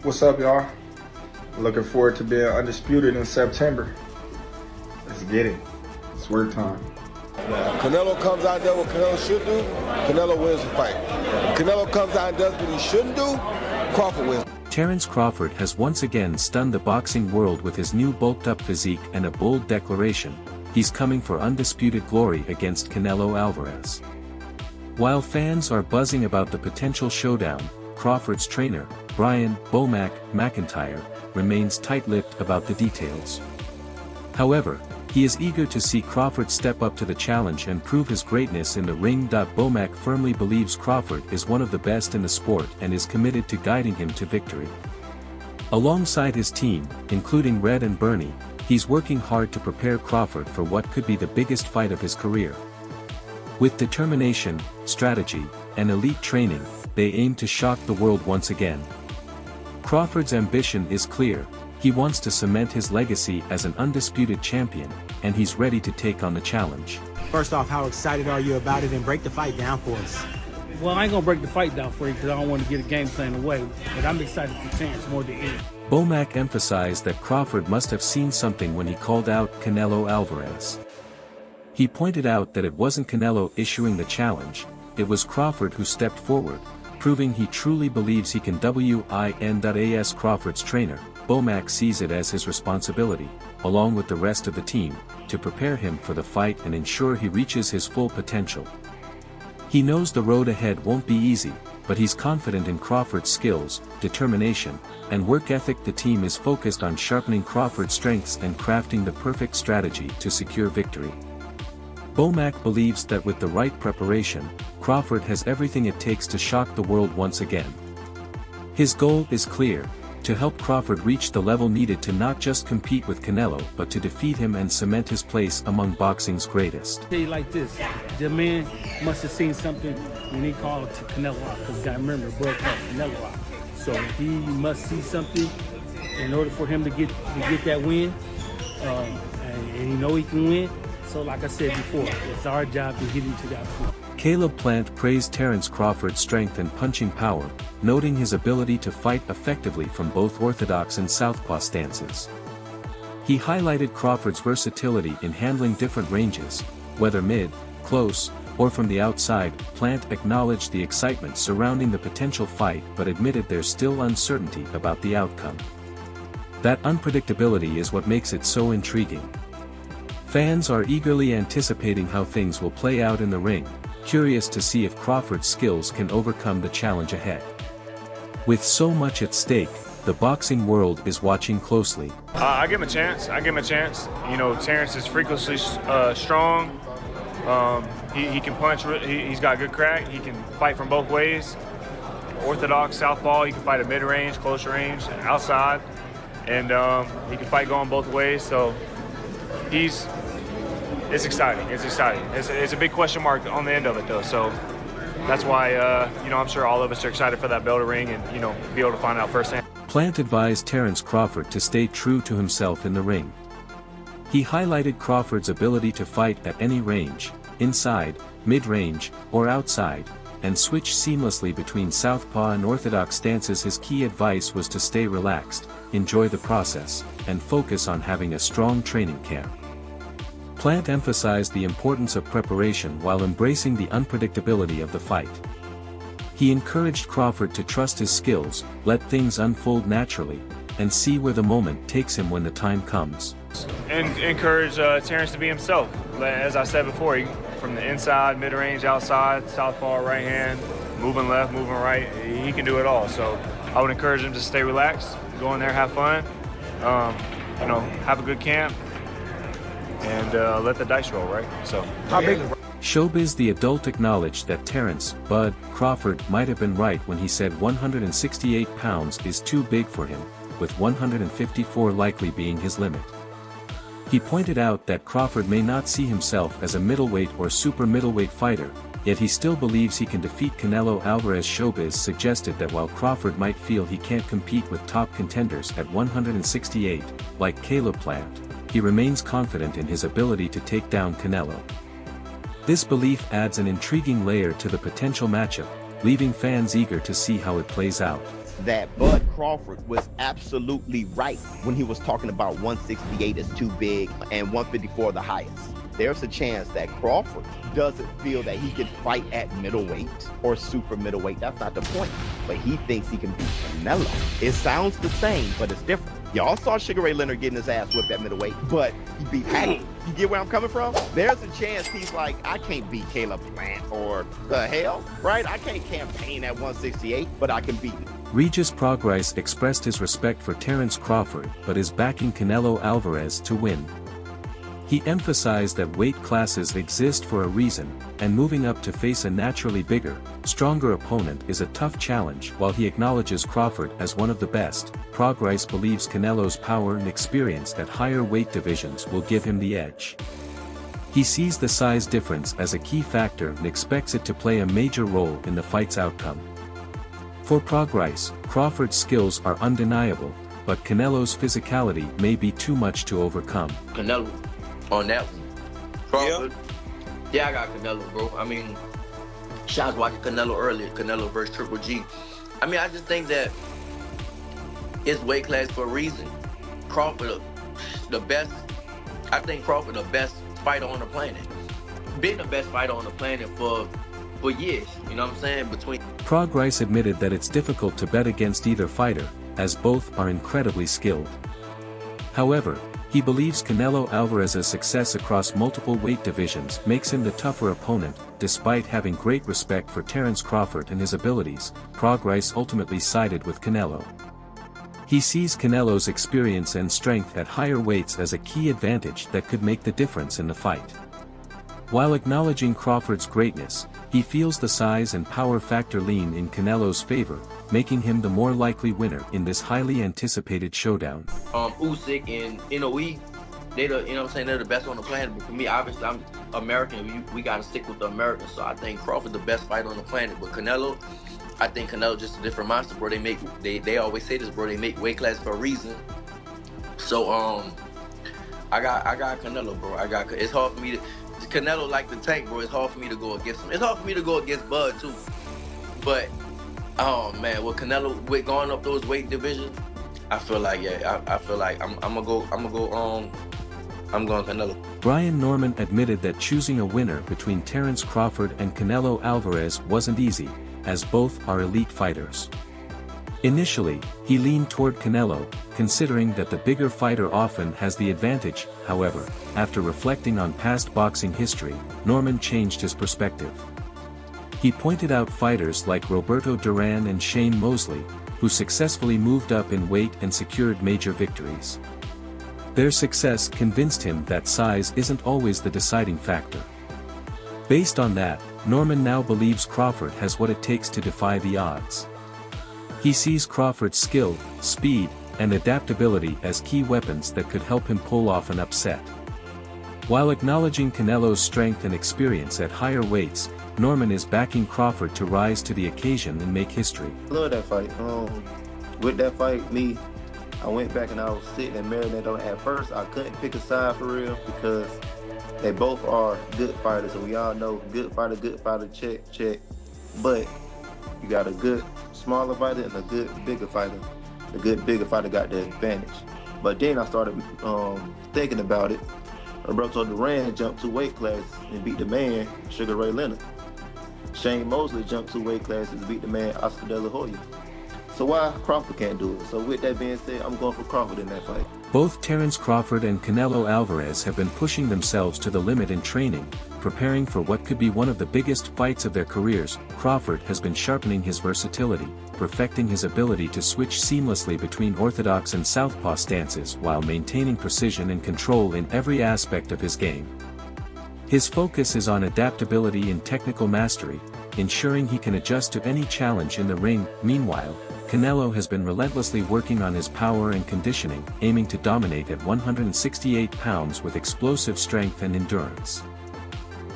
What's up, y'all? Looking forward to being undisputed in September. Let's get it. It's work time. Canelo comes out there what Canelo should do, Canelo wins the fight. Canelo comes out and does what he shouldn't do, Crawford wins. Terence Crawford has once again stunned the boxing world with his new bulked-up physique and a bold declaration: he's coming for undisputed glory against Canelo Alvarez. While fans are buzzing about the potential showdown, Crawford's trainer, Brian "Bomac" McIntyre, remains tight-lipped about the details. However, he is eager to see Crawford step up to the challenge and prove his greatness in the ring. Bomac firmly believes Crawford is one of the best in the sport and is committed to guiding him to victory. Alongside his team, including Red and Bernie, he's working hard to prepare Crawford for what could be the biggest fight of his career. With determination, strategy, and elite training, they aim to shock the world once again. Crawford's ambition is clear: he wants to cement his legacy as an undisputed champion, and he's ready to take on the challenge. First off, how excited are you about it, and break the fight down for us? Well, I ain't gonna break the fight down for you because I don't want to get a game plan away, but I'm excited for Terence more than anything. Bomac emphasized that Crawford must have seen something when he called out Canelo Alvarez. He pointed out that it wasn't Canelo issuing the challenge, it was Crawford who stepped forward, proving he truly believes he can win. As Crawford's trainer, Bomac sees it as his responsibility, along with the rest of the team, to prepare him for the fight and ensure he reaches his full potential. He knows the road ahead won't be easy, but he's confident in Crawford's skills, determination, and work ethic. The team is focused on sharpening Crawford's strengths and crafting the perfect strategy to secure victory. Bomac believes that with the right preparation, Crawford has everything it takes to shock the world once again. His goal is clear: to help Crawford reach the level needed to not just compete with Canelo but to defeat him and cement his place among boxing's greatest. Tell you like this, the man must have seen something when he called to Canelo out, because you gotta remember, bro called Canelo out. So he must see something in order for him to get that win, and he know he can win. So like I said before, it's our job to get him to that point. Caleb Plant praised Terence Crawford's strength and punching power, noting his ability to fight effectively from both orthodox and southpaw stances. He highlighted Crawford's versatility in handling different ranges, whether mid, close, or from the outside. Plant acknowledged the excitement surrounding the potential fight but admitted there's still uncertainty about the outcome. That unpredictability is what makes it so intriguing. Fans are eagerly anticipating how things will play out in the ring, curious to see if Crawford's skills can overcome the challenge ahead. With so much at stake, the boxing world is watching closely. I give him a chance. You know, Terence is freakishly strong. He can punch. He's got good crack. He can fight from both ways. Orthodox, southpaw. He can fight at mid-range, close range, outside. And he can fight going both ways. So it's exciting. It's a big question mark on the end of it, though. So that's why, you know, I'm sure all of us are excited for that bell to ring and, you know, be able to find out firsthand. Plant advised Terence Crawford to stay true to himself in the ring. He highlighted Crawford's ability to fight at any range, inside, mid-range, or outside, and switch seamlessly between southpaw and orthodox stances. His key advice was to stay relaxed, enjoy the process, and focus on having a strong training camp. Plant emphasized the importance of preparation while embracing the unpredictability of the fight. He encouraged Crawford to trust his skills, let things unfold naturally, and see where the moment takes him when the time comes. And encourage Terence to be himself. As I said before, from the inside, mid-range, outside, southpaw, right hand, moving left, moving right, he can do it all. So I would encourage him to stay relaxed, go in there, have fun, you know, have a good camp, and let the dice roll, right? So how big? Showbiz The Adult acknowledged that Terence "Bud" Crawford might have been right when he said 168 pounds is too big for him, with 154 likely being his limit. He pointed out that Crawford may not see himself as a middleweight or super middleweight fighter, yet he still believes he can defeat Canelo Alvarez. Showbiz suggested that while Crawford might feel he can't compete with top contenders at 168, like Caleb Plant, he remains confident in his ability to take down Canelo. This belief adds an intriguing layer to the potential matchup, leaving fans eager to see how it plays out. that Bud Crawford was absolutely right when he was talking about 168 is too big and 154 the highest. There's a chance that Crawford doesn't feel that he can fight at middleweight or super middleweight. That's not the point. But he thinks he can beat Canelo. It sounds the same, but it's different. Y'all saw Sugar Ray Leonard getting his ass whipped at middleweight, but he beat Paddy. You get where I'm coming from? There's a chance he's like, I can't beat Caleb Plant or the hell, right? I can't campaign at 168, but I can beat him. Regis Prograis expressed his respect for Terence Crawford but is backing Canelo Alvarez to win. He emphasized that weight classes exist for a reason, and moving up to face a naturally bigger, stronger opponent is a tough challenge. While he acknowledges Crawford as one of the best, Prograis believes Canelo's power and experience at higher weight divisions will give him the edge. He sees the size difference as a key factor and expects it to play a major role in the fight's outcome. For Prograis, Crawford's skills are undeniable, but Canelo's physicality may be too much to overcome. Canelo on that one. Crawford, yeah, I got Canelo, bro. I mean, I was watching Canelo earlier, Canelo versus Triple G. I mean, I just think that it's weight class for a reason. Crawford, the best, I think Crawford the best fighter on the planet. Been the best fighter on the planet for years, you know what I'm saying? Prograis admitted that it's difficult to bet against either fighter, as both are incredibly skilled. However, he believes Canelo Alvarez's success across multiple weight divisions makes him the tougher opponent. Despite having great respect for Terence Crawford and his abilities, Prograis ultimately sided with Canelo. He sees Canelo's experience and strength at higher weights as a key advantage that could make the difference in the fight. While acknowledging Crawford's greatness, he feels the size and power factor lean in Canelo's favor, making him the more likely winner in this highly anticipated showdown. Usyk and Inoue, they the, you know what I'm saying, they're the best on the planet. But for me, obviously, I'm American. We got to stick with the Americans. So I think Crawford the best fighter on the planet. But Canelo, I think Canelo just a different monster, bro. They always say this, bro. They make weight class for a reason. So I got Canelo, bro. It's hard for me to. Canelo like the tank, bro. It's hard for me to go against him. It's hard for me to go against Bud too. But oh man, with Canelo with going up those weight divisions, I feel like I'm going Canelo. Brian Norman admitted that choosing a winner between Terence Crawford and Canelo Alvarez wasn't easy, as both are elite fighters. Initially, he leaned toward Canelo, considering that the bigger fighter often has the advantage. However, after reflecting on past boxing history, Norman changed his perspective. He pointed out fighters like Roberto Duran and Shane Mosley, who successfully moved up in weight and secured major victories. Their success convinced him that size isn't always the deciding factor. Based on that, Norman now believes Crawford has what it takes to defy the odds. He sees Crawford's skill, speed, and adaptability as key weapons that could help him pull off an upset. While acknowledging Canelo's strength and experience at higher weights, Norman is backing Crawford to rise to the occasion and make history. I love that fight. With that fight, I went back and I was sitting and marinating on it. At first, I couldn't pick a side for real because they both are good fighters, and we all know good fighter, check. But you got a good smaller fighter and a good bigger fighter. The good bigger fighter got the advantage. But then I started thinking about it. Roberto Duran jumped 2 weight classes and beat the man, Sugar Ray Leonard. Shane Mosley jumped 2 weight classes and beat the man, Oscar De La Hoya. So why Crawford can't do it? So with that being said, I'm going for Crawford in that fight. Both Terence Crawford and Canelo Alvarez have been pushing themselves to the limit in training, preparing for what could be one of the biggest fights of their careers. Crawford has been sharpening his versatility, perfecting his ability to switch seamlessly between orthodox and southpaw stances while maintaining precision and control in every aspect of his game. His focus is on adaptability and technical mastery, ensuring he can adjust to any challenge in the ring. Meanwhile, Canelo has been relentlessly working on his power and conditioning, aiming to dominate at 168 pounds with explosive strength and endurance.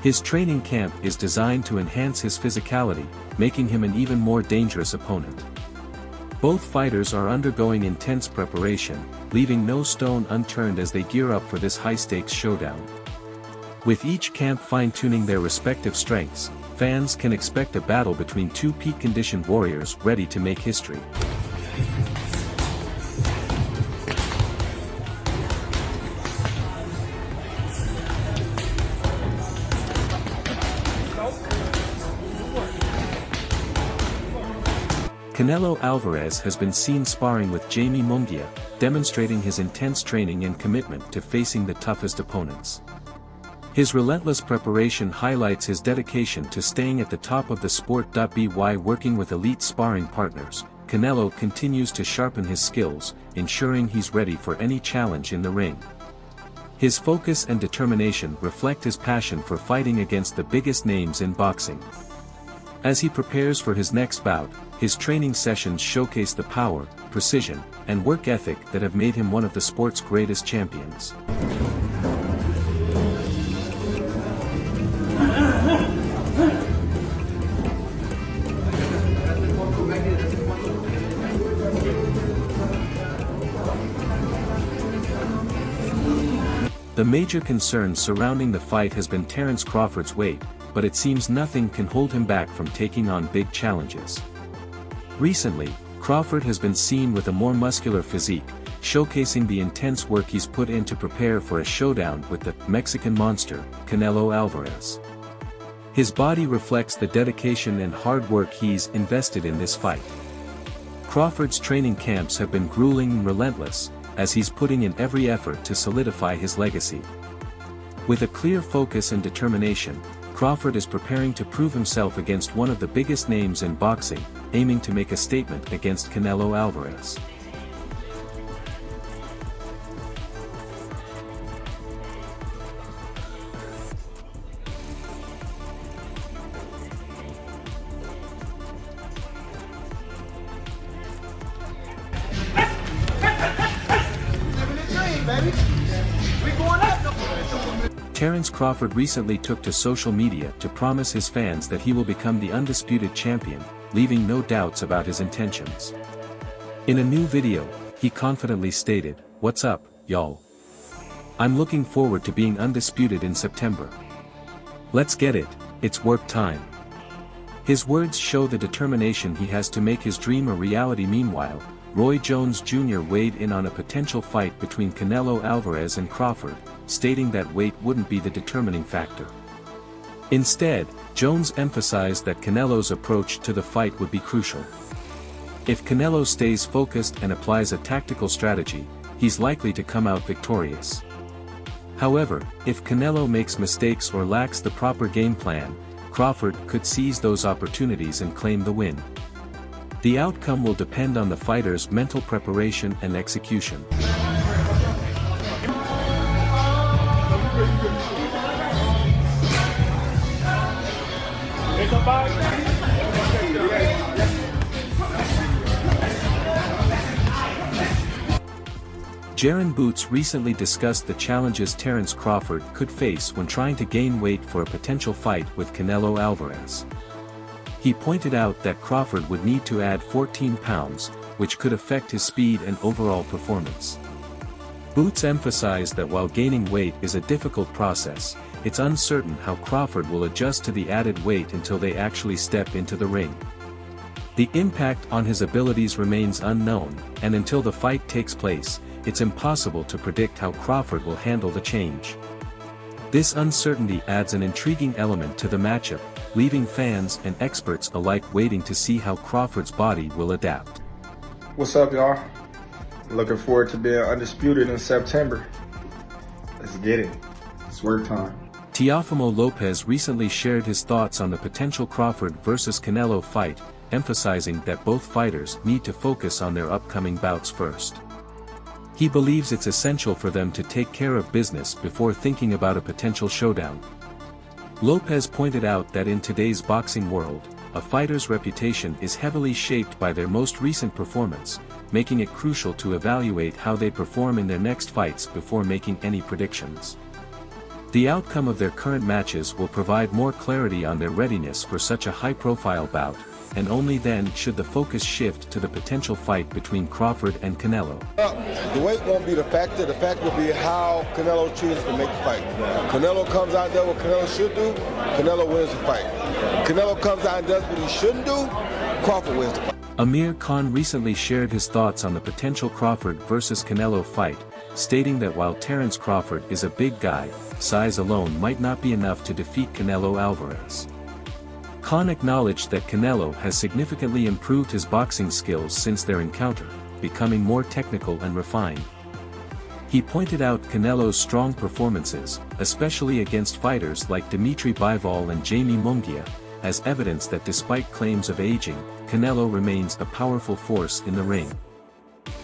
His training camp is designed to enhance his physicality, making him an even more dangerous opponent. Both fighters are undergoing intense preparation, leaving no stone unturned as they gear up for this high-stakes showdown. With each camp fine-tuning their respective strengths, fans can expect a battle between 2 peak-conditioned warriors ready to make history. Canelo Alvarez has been seen sparring with Jamie Munguia, demonstrating his intense training and commitment to facing the toughest opponents. His relentless preparation highlights his dedication to staying at the top of the sport. By working with elite sparring partners, Canelo continues to sharpen his skills, ensuring he's ready for any challenge in the ring. His focus and determination reflect his passion for fighting against the biggest names in boxing. As he prepares for his next bout, his training sessions showcase the power, precision, and work ethic that have made him one of the sport's greatest champions. The major concern surrounding the fight has been Terence Crawford's weight, but it seems nothing can hold him back from taking on big challenges. Recently, Crawford has been seen with a more muscular physique, showcasing the intense work he's put in to prepare for a showdown with the Mexican monster, Canelo Alvarez. His body reflects the dedication and hard work he's invested in this fight. Crawford's training camps have been grueling and relentless, as he's putting in every effort to solidify his legacy. With a clear focus and determination, Crawford is preparing to prove himself against one of the biggest names in boxing, aiming to make a statement against Canelo Alvarez. Terence Crawford recently took to social media to promise his fans that he will become the undisputed champion, leaving no doubts about his intentions. In a new video, he confidently stated, "What's up, y'all? I'm looking forward to being undisputed in September. Let's get it, it's work time." His words show the determination he has to make his dream a reality. Meanwhile, Roy Jones Jr. weighed in on a potential fight between Canelo Alvarez and Crawford, stating that weight wouldn't be the determining factor. Instead, Jones emphasized that Canelo's approach to the fight would be crucial. If Canelo stays focused and applies a tactical strategy, he's likely to come out victorious. However, if Canelo makes mistakes or lacks the proper game plan, Crawford could seize those opportunities and claim the win. The outcome will depend on the fighter's mental preparation and execution. Jaron Boots recently discussed the challenges Terence Crawford could face when trying to gain weight for a potential fight with Canelo Alvarez. He pointed out that Crawford would need to add 14 pounds, which could affect his speed and overall performance. Boots emphasized that while gaining weight is a difficult process, it's uncertain how Crawford will adjust to the added weight until they actually step into the ring. The impact on his abilities remains unknown, and until the fight takes place, it's impossible to predict how Crawford will handle the change. This uncertainty adds an intriguing element to the matchup, leaving fans and experts alike waiting to see how Crawford's body will adapt. What's up, y'all? Looking forward to being undisputed in September. Let's get it. It's work time. Teofimo Lopez recently shared his thoughts on the potential Crawford vs. Canelo fight, emphasizing that both fighters need to focus on their upcoming bouts first. He believes it's essential for them to take care of business before thinking about a potential showdown. Lopez pointed out that in today's boxing world, a fighter's reputation is heavily shaped by their most recent performance, making it crucial to evaluate how they perform in their next fights before making any predictions. The outcome of their current matches will provide more clarity on their readiness for such a high-profile bout, and only then should the focus shift to the potential fight between Crawford and Canelo. The weight won't be the factor will be how Canelo chooses to make the fight. Canelo comes out and does what Canelo should do, Canelo wins the fight. Canelo comes out and does what he shouldn't do, Crawford wins the fight. Amir Khan recently shared his thoughts on the potential Crawford vs. Canelo fight, stating that while Terence Crawford is a big guy, size alone might not be enough to defeat Canelo Alvarez. Khan acknowledged that Canelo has significantly improved his boxing skills since their encounter, becoming more technical and refined. He pointed out Canelo's strong performances, especially against fighters like Dimitri Bivol and Jamie Munguia, as evidence that despite claims of aging, Canelo remains a powerful force in the ring.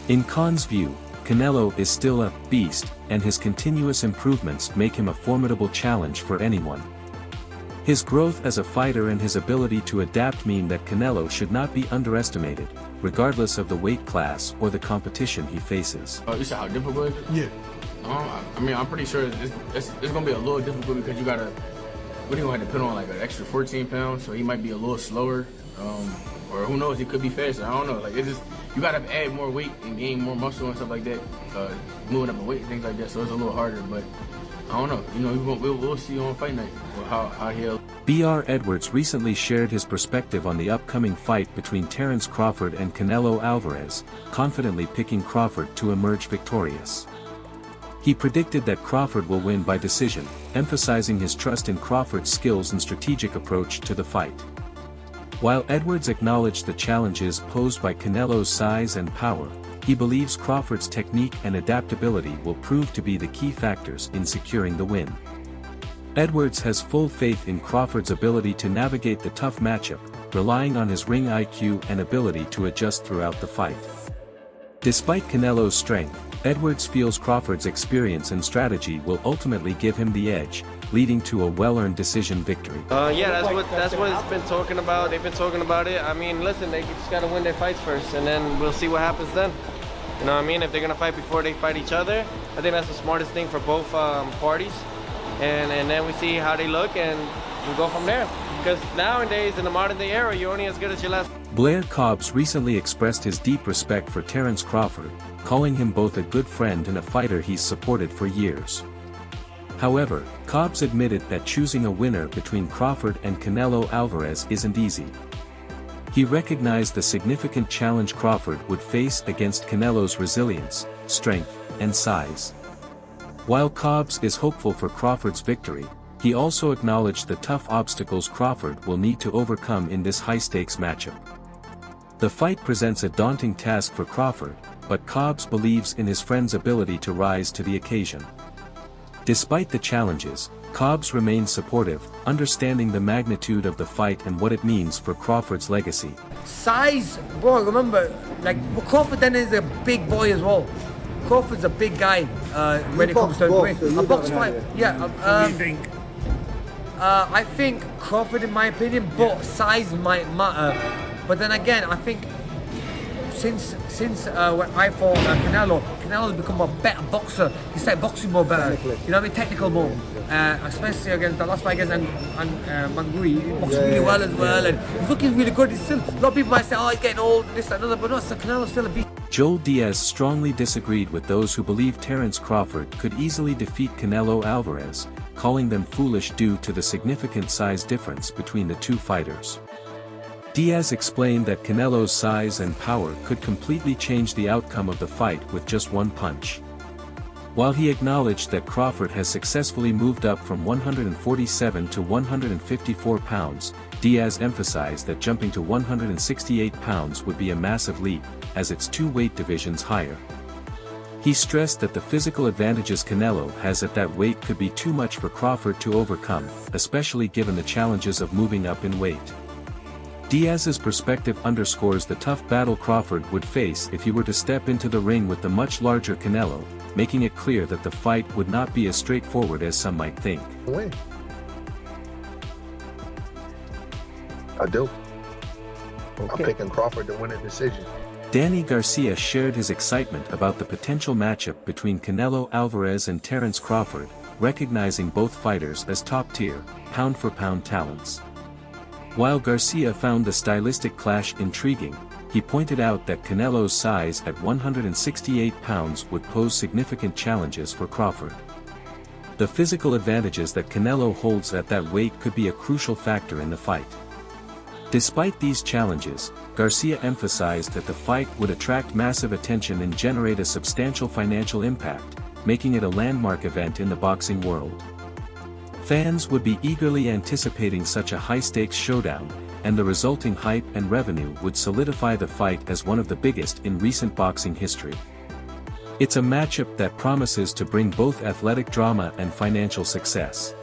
In Khan's view, Canelo is still a beast, and his continuous improvements make him a formidable challenge for anyone. His growth as a fighter and his ability to adapt mean that Canelo should not be underestimated, regardless of the weight class or the competition he faces. You said how difficult it is? Yeah. I mean, I'm pretty sure it's gonna be a little difficult because you gotta, what do you have to put on, like an extra 14 pounds, so he might be a little slower, or who knows, he could be faster, I don't know. Like, it's just, you gotta add more weight and gain more muscle and stuff like that, moving up the weight and things like that, so it's a little harder, but I don't know, you know, we'll see on fight night how he'll. B.R. Edwards recently shared his perspective on the upcoming fight between Terence Crawford and Canelo Alvarez, confidently picking Crawford to emerge victorious. He predicted that Crawford will win by decision, emphasizing his trust in Crawford's skills and strategic approach to the fight. While Edwards acknowledged the challenges posed by Canelo's size and power, he believes Crawford's technique and adaptability will prove to be the key factors in securing the win. Edwards has full faith in Crawford's ability to navigate the tough matchup, relying on his ring IQ and ability to adjust throughout the fight. Despite Canelo's strength, Edwards feels Crawford's experience and strategy will ultimately give him the edge, leading to a well-earned decision victory. Yeah, that's what it's been talking about. They've been talking about it. I mean, listen, they just gotta win their fights first, and then we'll see what happens then. You know what I mean? If they're gonna fight before they fight each other, I think that's the smartest thing for both parties. And then we see how they look, and we go from there. Because nowadays, in the modern day era, you're only as good as your last. Blair Cobbs recently expressed his deep respect for Terence Crawford, calling him both a good friend and a fighter he's supported for years. However, Cobbs admitted that choosing a winner between Crawford and Canelo Alvarez isn't easy. He recognized the significant challenge Crawford would face against Canelo's resilience, strength, and size. While Cobbs is hopeful for Crawford's victory, he also acknowledged the tough obstacles Crawford will need to overcome in this high-stakes matchup. The fight presents a daunting task for Crawford, but Cobbs believes in his friend's ability to rise to the occasion. Despite the challenges, Cobbs remains supportive, understanding the magnitude of the fight and what it means for Crawford's legacy. Size, bro, remember, like, Crawford then is a big boy as well. Crawford's a big guy when it comes to a box fight. Yeah, I think Crawford, in my opinion, but size might matter. But then again, I think since when I fought Canelo's become a better boxer. He started boxing more better. You know what I mean? Technical more. Especially against the last fight against Mangui. He boxed really well as well. And he's looking really good. He's still, a lot of people might say, oh, he's getting old, this, that, another. But no, Canelo's still a beast. Joel Diaz strongly disagreed with those who believe Terence Crawford could easily defeat Canelo Alvarez, calling them foolish due to the significant size difference between the two fighters. Diaz explained that Canelo's size and power could completely change the outcome of the fight with just one punch. While he acknowledged that Crawford has successfully moved up from 147 to 154 pounds, Diaz emphasized that jumping to 168 pounds would be a massive leap, as it's two weight divisions higher. He stressed that the physical advantages Canelo has at that weight could be too much for Crawford to overcome, especially given the challenges of moving up in weight. Diaz's perspective underscores the tough battle Crawford would face if he were to step into the ring with the much larger Canelo, making it clear that the fight would not be as straightforward as some might think. Win. I do. Okay. I'm picking Crawford to win a decision. Danny Garcia shared his excitement about the potential matchup between Canelo Alvarez and Terence Crawford, recognizing both fighters as top-tier, pound-for-pound talents. While Garcia found the stylistic clash intriguing, he pointed out that Canelo's size at 168 pounds would pose significant challenges for Crawford. The physical advantages that Canelo holds at that weight could be a crucial factor in the fight. Despite these challenges, Garcia emphasized that the fight would attract massive attention and generate a substantial financial impact, making it a landmark event in the boxing world. Fans would be eagerly anticipating such a high-stakes showdown, and the resulting hype and revenue would solidify the fight as one of the biggest in recent boxing history. It's a matchup that promises to bring both athletic drama and financial success.